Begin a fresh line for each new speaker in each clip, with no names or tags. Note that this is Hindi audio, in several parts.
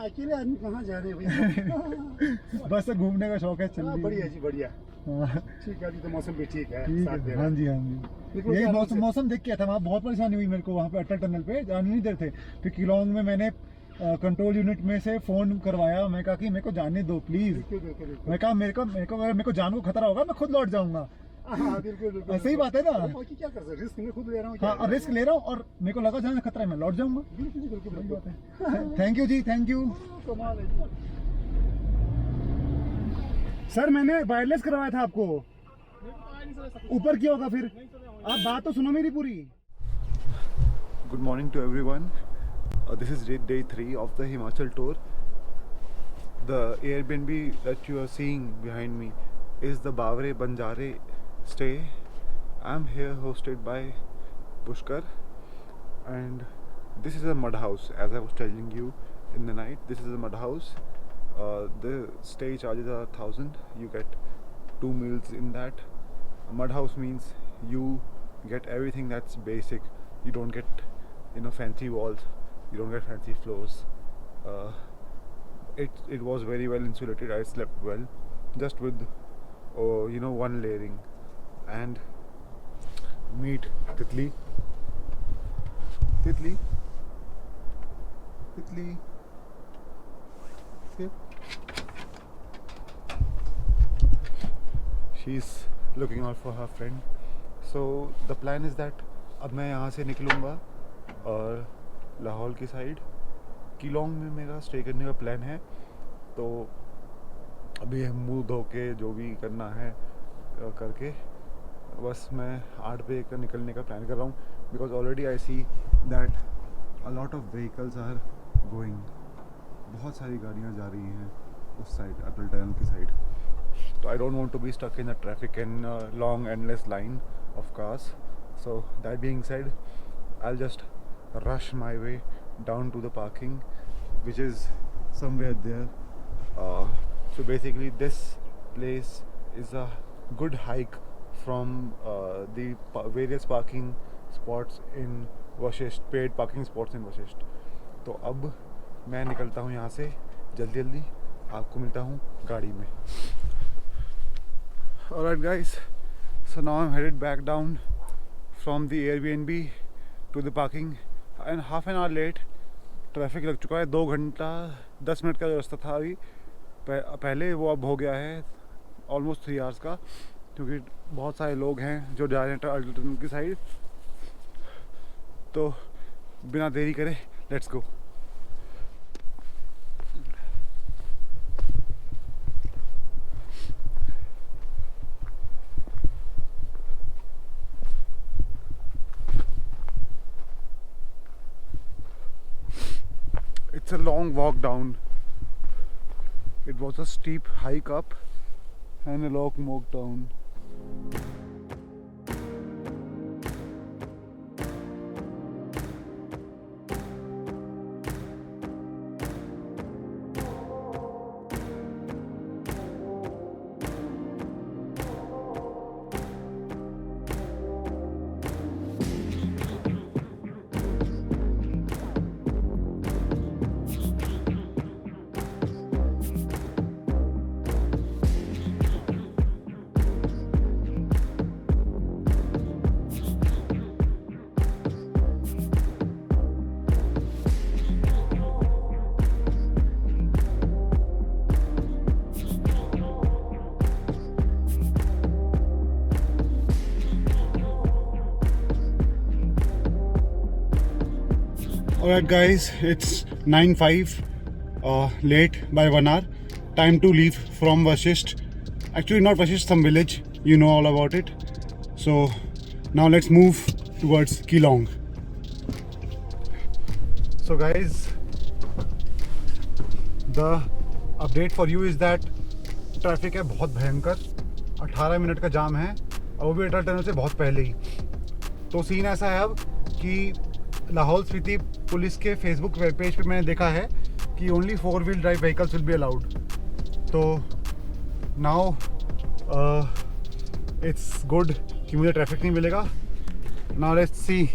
अकेले आदमी कहाँ जा रहे हैं भाई।
बस घूमने का शौक है, चल रही है।
बढ़िया जी बढ़िया।
हाँ,
ठीक है, अभी तो मौसम भी ठीक है,
ठीक
साथ दे
है।
रहा
हाँ
है।
जी हाँ जी,
बिल्कुल
यही
आराम
मौसम
से।
मौसम देख के आया था वहाँ, बहुत परेशानी हुई मेरे को वहाँ पे अटल टनल पे, जाने नहीं देते। फिर किलोंग में मैंने कंट्रोल यूनिट में से फोन करवाया, मैं कहा कि मेरे को जाने दो प्लीज।
बिल्कुल बिल्कुल बिल्कुल।
मैं कहा मेरे को जान को खतरा होगा, मैं खुद लौट जाऊंगा।
हाँ बिल्कुल बिल्कुल।
सही बात है ना।
बाकी क्या कर सकते, रिस्क मैं खुद ले रहा हूँ।
हाँ, रिस्क ले रहा हूँ और मेरे को लगा जहाँ खतरा है मैं लौट जाऊंगा।
बिल्कुल बिल्कुल
सही
बिल्कुल।
बात है। थैंक यू जी, थैंक यू।
कमाल है जी। सर मैंने वायरलेस करवाया था आपको, ऊपर किया होगा फिर। आप बात तो सुनो मेरी पूरी।
Good morning to everyone. This is day 3 of the Himachal tour. The Airbnb that you are seeing behind me is the Bawre Banjare stay. I'm here hosted by Pushkar, and this is a mud house. As I was telling you in the night, this is a mud house. The stay charges are 1,000. You get 2 meals in that. A mud house means you get everything that's basic. You don't get fancy walls, you don't get fancy floors. It was very well insulated. I slept well, just with one layering. And meet Titli. Here. She's looking out for her friend. So the plan is that अब मैं यहाँ से निकलूँगा और लाहौल की साइड किलोंग में मेरा स्टे करने का प्लान है। तो अभी मुँह धो के जो भी करना है करके बस मैं 8 बजे का निकलने का प्लान कर रहा हूँ। Because already I see that a lot of vehicles are going, बहुत सारी गाड़ियाँ जा रही हैं उस साइड, अटल टनल की साइड। तो I don't want to be stuck in the traffic in long endless line of cars. So that being said, I'll just rush my way down to the parking, which is somewhere there. So basically this place is a good hike from the various parking spots in Vashisht, paid parking spots in Vashisht. तो अब मैं निकलता हूँ यहाँ से जल्दी जल्दी, आपको मिलता हूँ गाड़ी में. Alright guys, so now I'm headed back down from the Airbnb to the parking and half an hour late. Traffic लग चुका है, 2 घंटा 10 मिनट का जो रास्ता था अभी पहले, वो अब हो गया है ऑलमोस्ट 3 आवर्स का, क्योंकि बहुत सारे लोग हैं जो जा रहे हैं अटल टनल की साइड. तो बिना देरी करे let's go. It's a long walk down. It was a steep hike up and a long walk down. Alright guys, it's 9:05, late by 1 hour. Time to leave from Vashisht. Actually not Vashisht, some village, you know all about it. So now let's move towards Keylong. So guys, the update for you is that traffic है बहुत भयंकर, 18 मिनट का जाम है और वो भी अटल टनल से बहुत पहले ही. तो सीन ऐसा है अब कि लाहौल स्पीति पुलिस के फेसबुक वेब पेज पे मैंने देखा है कि only 4 wheel drive vehicles will be allowed. तो नाउ इट्स गुड कि मुझे ट्रैफिक नहीं मिलेगा. नाउ लेट्स सी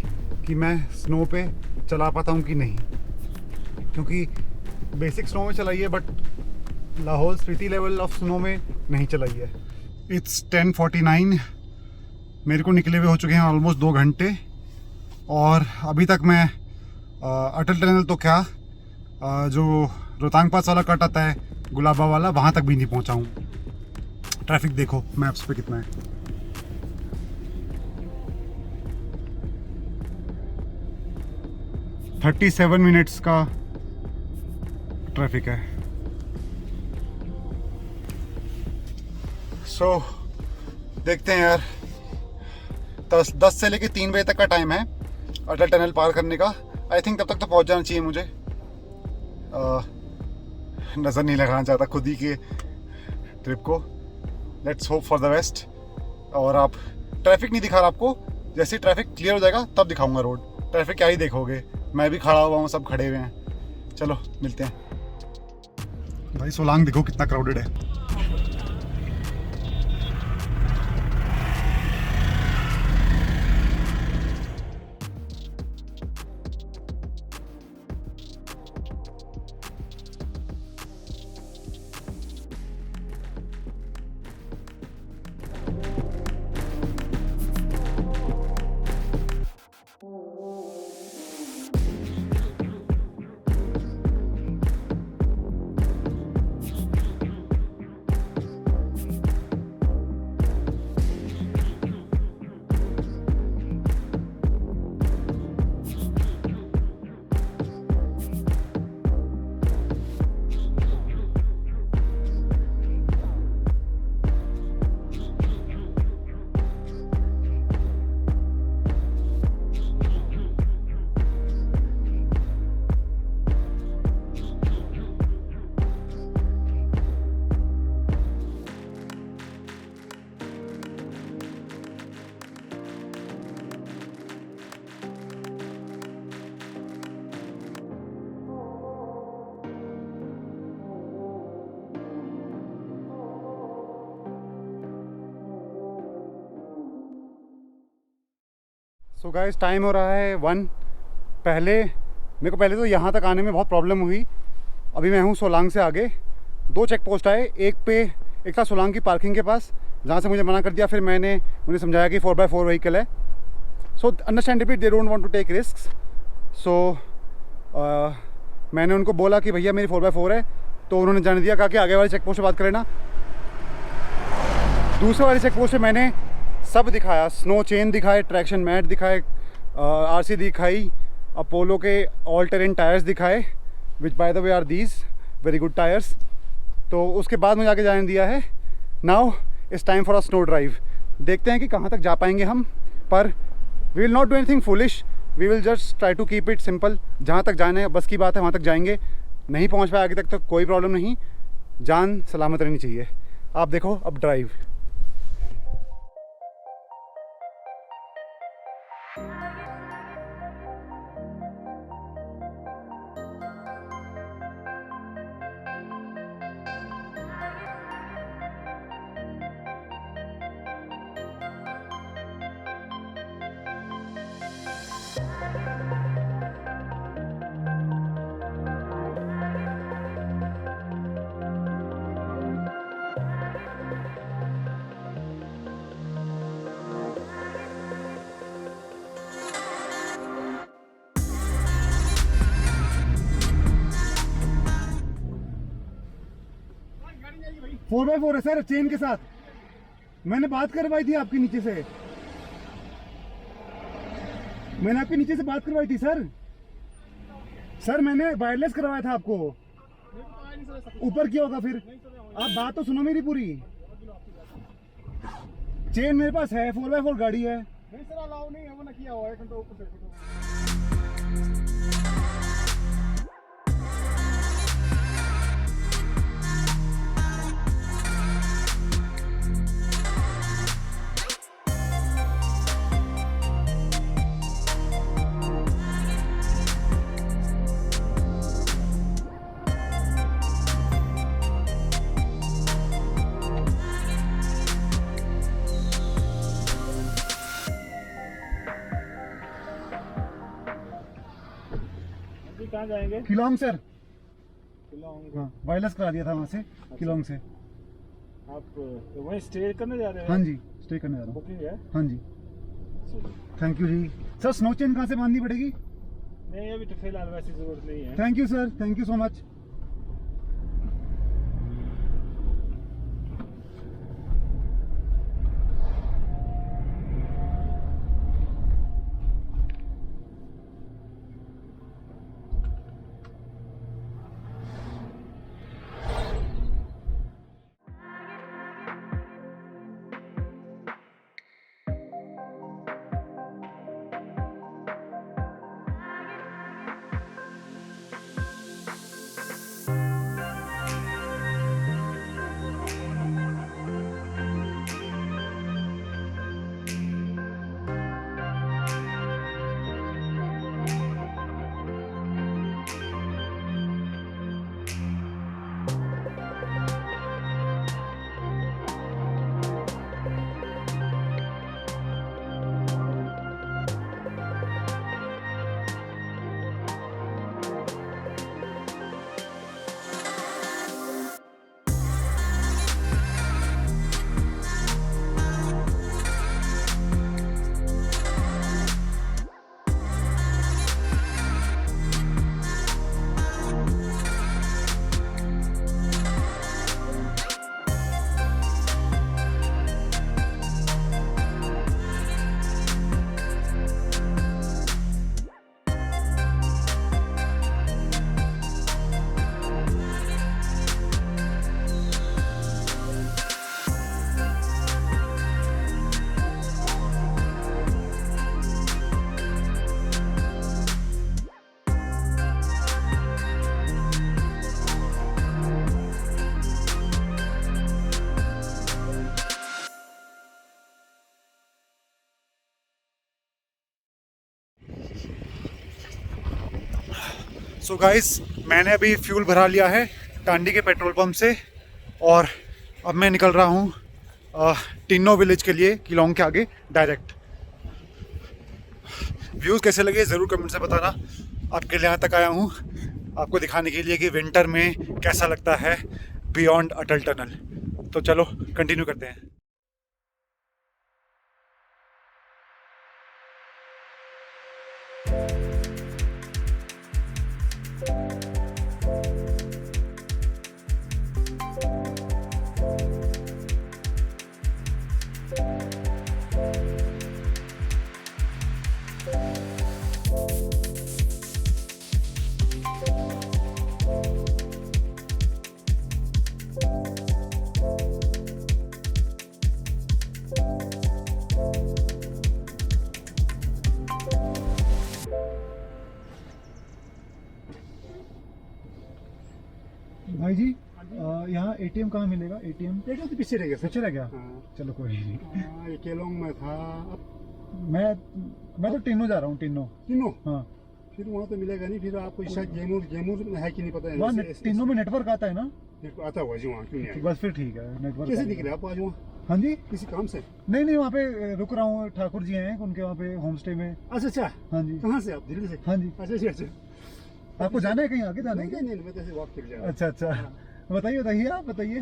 कि मैं स्नो पे चला पाता हूँ कि नहीं, क्योंकि
बेसिक स्नो में चलाई है, but Lahaul Spiti level of snow में नहीं चलाई है। इट्स 10:49, मेरे को निकले हुए हो चुके हैं ऑलमोस्ट 2 घंटे, और अभी तक मैं अटल टनल तो क्या, जो रोहतांग पास वाला कट आता है गुलाबा वाला, वहाँ तक भी नहीं पहुँचा हूँ। ट्रैफिक देखो मैप्स पे कितना है। थर्टी 37 मिनट्स का ट्रैफिक है। सो देखते हैं यार, 10 से लेके 3 बजे तक का टाइम है अटल टनल पार करने का। आई थिंक तब तक तो पहुंच जाना चाहिए मुझे। नज़र नहीं लगाना चाहता खुद ही के ट्रिप को। Let's hope for the best. और आप ट्रैफिक नहीं दिखा रहा आपको, जैसे ट्रैफिक क्लियर हो जाएगा तब दिखाऊंगा रोड। ट्रैफिक क्या ही देखोगे, मैं भी खड़ा हुआ हूँ, सब खड़े हुए हैं। चलो मिलते हैं। भाई सोलांग देखो कितना क्राउडेड है। सो गाइस टाइम हो रहा है 1। मेरे को पहले तो यहाँ तक आने में बहुत प्रॉब्लम हुई। अभी मैं हूँ सोलांग से आगे। 2 चेक पोस्ट आए, एक था सोलांग की पार्किंग के पास, जहाँ से मुझे मना कर दिया। फिर मैंने उन्हें समझाया कि 4x4 व्हीकल है। So understandably they don't want to take risks. So मैंने उनको बोला कि भैया मेरी 4x4 है, तो उन्होंने जाने दिया, कहा कि आगे वाले चेक पोस्ट से बात करें ना। दूसरे वाले चेक पोस्ट पे मैंने सब दिखाया, स्नो चेन दिखाए, ट्रैक्शन मैट दिखाए, आरसी दिखाई, अपोलो के ऑल टेरेन टायर्स दिखाए, which by the way are these very good tyres. तो उसके बाद मुझे आगे जाने दिया है। Now it's time for a snow drive. देखते हैं कि कहाँ तक जा पाएंगे हम, पर we will not do anything foolish, we will just try to keep it simple. जहाँ तक जाने बस की बात है वहाँ तक जाएंगे। नहीं पहुँच पाए आगे तक तो कोई प्रॉब्लम नहीं, जान सलामत रहनी चाहिए। आप देखो अब ड्राइव। फोर बाय फोर है सर, चेन के साथ। मैंने बात करवाई थी आपके नीचे से, मैंने आपके नीचे से बात करवाई थी सर। सर मैंने वायरलेस करवाया था आपको। ऊपर क्या होगा फिर? आप बात तो सुनो मेरी पूरी। चेन मेरे पास है, 4x4 गाड़ी है। नहीं सर अलाउ नहीं है, वो ना किया हुआ है कंट्रोल ऊपर से। कहाँ जाएंगे? किलोंग सर।
किलोंग।
हाँ वायरलेस करा दिया था वहाँ से किलोंग से।
आप वहीं स्टे करने जा रहे हैं?
हाँ जी स्टे करने जा रहा हूँ।
बुकिंग है?
हाँ जी
चलिए।
थैंक यू जी। सर स्नो चेन कहाँ से बांधनी पड़ेगी?
नहीं अभी तो फिलहाल वैसी जरूरत नहीं है।
Thank you sir, thank you so much. So guys मैंने अभी फ्यूल भरा लिया है टांडी के पेट्रोल पंप से और अब मैं निकल रहा हूँ टिन्नो विलेज के लिए किलोंग के आगे डायरेक्ट। व्यूज़ कैसे लगे ज़रूर कमेंट से बताना। आपके लिए यहाँ तक आया हूँ आपको दिखाने के लिए कि विंटर में कैसा लगता है बियॉन्ड अटल टनल। तो चलो कंटिन्यू करते हैं। भाई जी यहाँ एटीएम कहाँ मिलेगा? एटीएम
तो पीछे रह गया
पीछे रह गया।
हाँ।
चलो कोई नहीं।
ये केलोंग में था। अब
मैं तो टिन्नो जा रहा हूँ। टिन्नो
तीनों
हाँ
फिर वहाँ तो मिलेगा नहीं। फिर आपको शायद जेमूर में है कि नहीं पता है।
वहाँ टिन्नो में नेटवर्क आता है ना?
आता हुआ जी वहाँ क्यों नहीं
बस फिर ठीक है नेटवर्क।
कैसे दिख रहे आप आज वहाँ?
हाँ जी
किसी काम से?
नहीं वहाँ पे रुक रहा हूँ। ठाकुर जी हैं उनके वहाँ पे होम स्टे में।
अच्छा अच्छा।
हाँ जी
कहाँ से आप? दिल्ली से?
हाँ जी।
अच्छा अच्छा अच्छा।
आपको जाना है कहीं आगे जाना है?
नहीं मैं तो ऐसे वॉक कर जा रहा हूँ।
अच्छा अच्छा बताइए आप बताइए।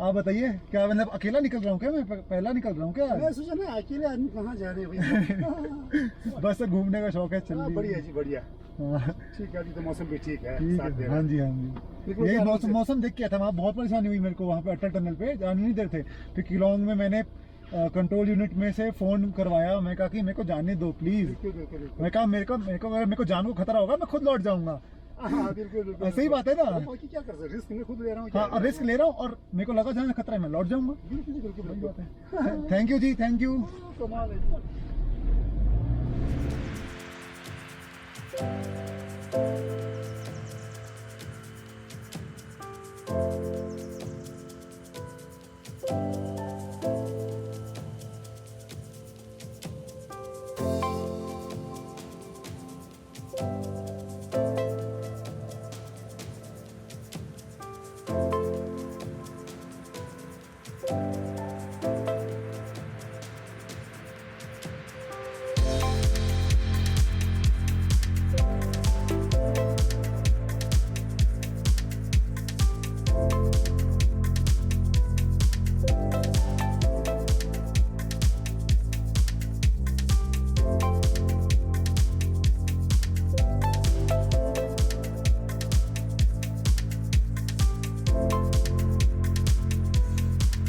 आप बताइए क्या मतलब अकेला निकल रहा हूँ क्या? मैं पहला निकल रहा हूँ क्या?
मैं सोचा ना अकेले आदमी कहाँ जा रहे हैं भैया।
बस घूमने का शौक है। चल
बढ़िया जी बढ़िया।
हाँ
ठीक है अभी तो मौसम भी ठीक है।
ठीक
साथ दे
है।
रहा
हाँ
है।
जी हाँ जी यही मौसम देख के आया था। वहाँ बहुत परेशानी हुई मेरे को वहाँ पे अटल टनल पे जाने नहीं देते। फिर किलोंग में मैंने कंट्रोल यूनिट में से फोन करवाया। मैं कहा कि मेरे को जाने दो प्लीज।
बिल्कुल।
मैं कहा मेरे को जान को खतरा होगा मैं खुद लौट जाऊंगा।
हाँ बिल्कुल।
सही बात है ना?
बाकी क्या कर सकते, रिस्क मैं खुद ले रहा हूँ।
हाँ और रिस्क ले रहा हूँ और मेरे को लगा जाने खतरा है मैं लौट जाऊंगा।
बिल्कुल।
थैंक यू जी थैंक यू।
कमाल है जी।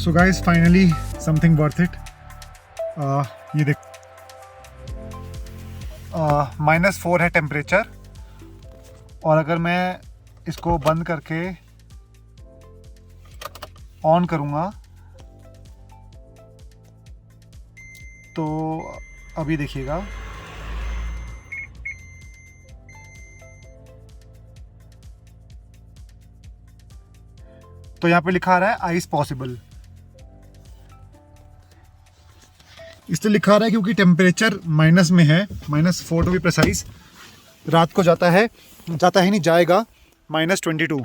So guys finally something worth it. ये देख -4 है टेम्परेचर, और अगर मैं इसको बंद करके ऑन करूँगा तो अभी देखिएगा तो यहाँ पे लिखा आ रहा है आइस पॉसिबल। इसलिए लिखा रहा है क्योंकि टेम्परेचर माइनस में है, -4 टू बी प्रिसाइज। रात को जाता ही नहीं, जाएगा -22।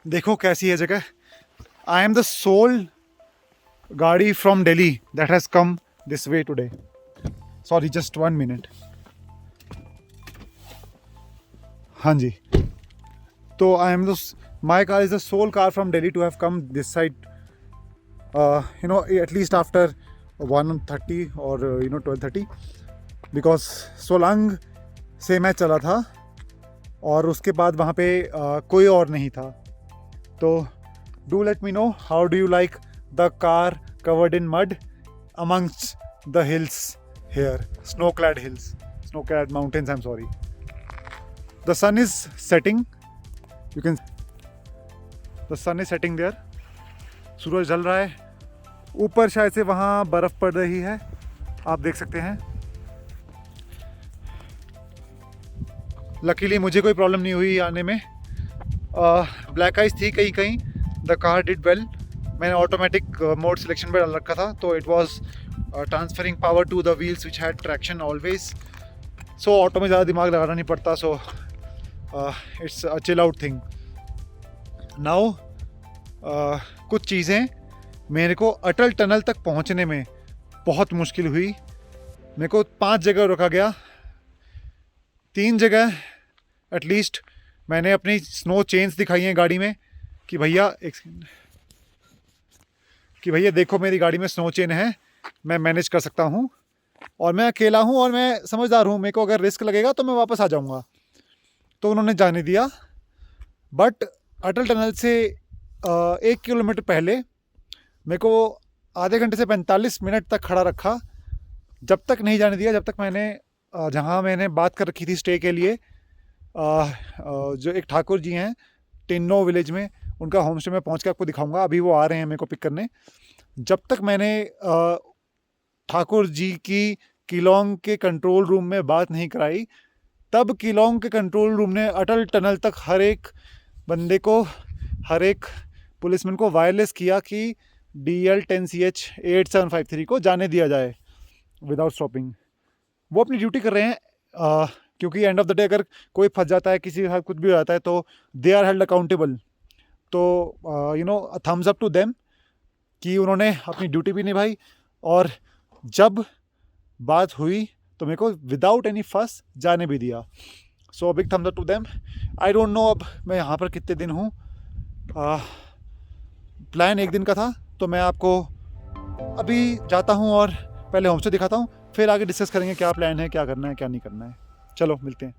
देखो कैसी है जगह। I am the sole gaadi from Delhi that has come this way today. Sorry, just 1 minute. हाँ जी, तो I am my car is the sole car from Delhi to have come this side, you know, at least after 1:30 or 12:30, because Solang से मैं चला था और उसके बाद वहाँ पे कोई और नहीं था। तो do let me know how do you like the car covered in mud amongst the hills here, snow-clad hills, snow-clad mountains, I'm sorry. The sun is setting, you can, the sun is setting there, सूरज ढल रहा है, ऊपर शायद से वहाँ बर्फ़ पड़ रही है, आप देख सकते हैं। लकीली मुझे कोई प्रॉब्लम नहीं हुई आने में। ब्लैक आइस थी कहीं कहीं, द कार डिड वेल। मैंने ऑटोमेटिक मोड सिलेक्शन पे डाल रखा था, तो it was transferring power to the wheels which had traction always. So auto में ज़्यादा दिमाग लगाना नहीं पड़ता, so it's a chill out thing. Now कुछ चीज़ें मेरे को अटल टनल तक पहुंचने में बहुत मुश्किल हुई। मेरे को 5 जगह रोका गया, 3 जगह एटलीस्ट मैंने अपनी स्नो चेन्स दिखाई हैं गाड़ी में कि भैया देखो मेरी गाड़ी में स्नो चेन है, मैं मैनेज कर सकता हूँ, और मैं अकेला हूँ और मैं समझदार हूँ, मेरे को अगर रिस्क लगेगा तो मैं वापस आ जाऊँगा। तो उन्होंने जाने दिया। बट अटल टनल से 1 किलोमीटर पहले मेरे को आधे घंटे से 45 मिनट तक खड़ा रखा, जब तक नहीं जाने दिया, जब तक मैंने जहाँ मैंने बात कर रखी थी स्टे के लिए, जो एक ठाकुर जी हैं टिन्नो विलेज में, उनका होम स्टे में पहुँच के आपको दिखाऊंगा। अभी वो आ रहे हैं मेरे को पिक करने। जब तक मैंने ठाकुर जी की किलोंग के कंट्रोल रूम में बात नहीं कराई, तब किलोंग के कंट्रोल रूम ने अटल टनल तक हर एक बंदे को, हर एक पुलिसमैन को वायरलेस किया कि DL10CH 8753 को जाने दिया जाए विदाउट स्टॉपिंग। वो अपनी ड्यूटी कर रहे हैं, क्योंकि एंड ऑफ द डे अगर कोई फंस जाता है, किसी के साथ कुछ भी हो जाता है, तो दे आर हेल्ड अकाउंटेबल। तो थम्स अप टू देम कि उन्होंने अपनी ड्यूटी भी निभाई, और जब बात हुई तो मेरे को विदाउट एनी फस जाने भी दिया। So big thumbs up to them. I don't know अब मैं यहाँ पर कितने दिन हूँ। प्लान 1 दिन का था, तो मैं आपको अभी जाता हूँ और पहले होम स्टे दिखाता हूँ, फिर आगे डिस्कस करेंगे क्या प्लान है, क्या करना है, क्या नहीं करना है। चलो मिलते हैं।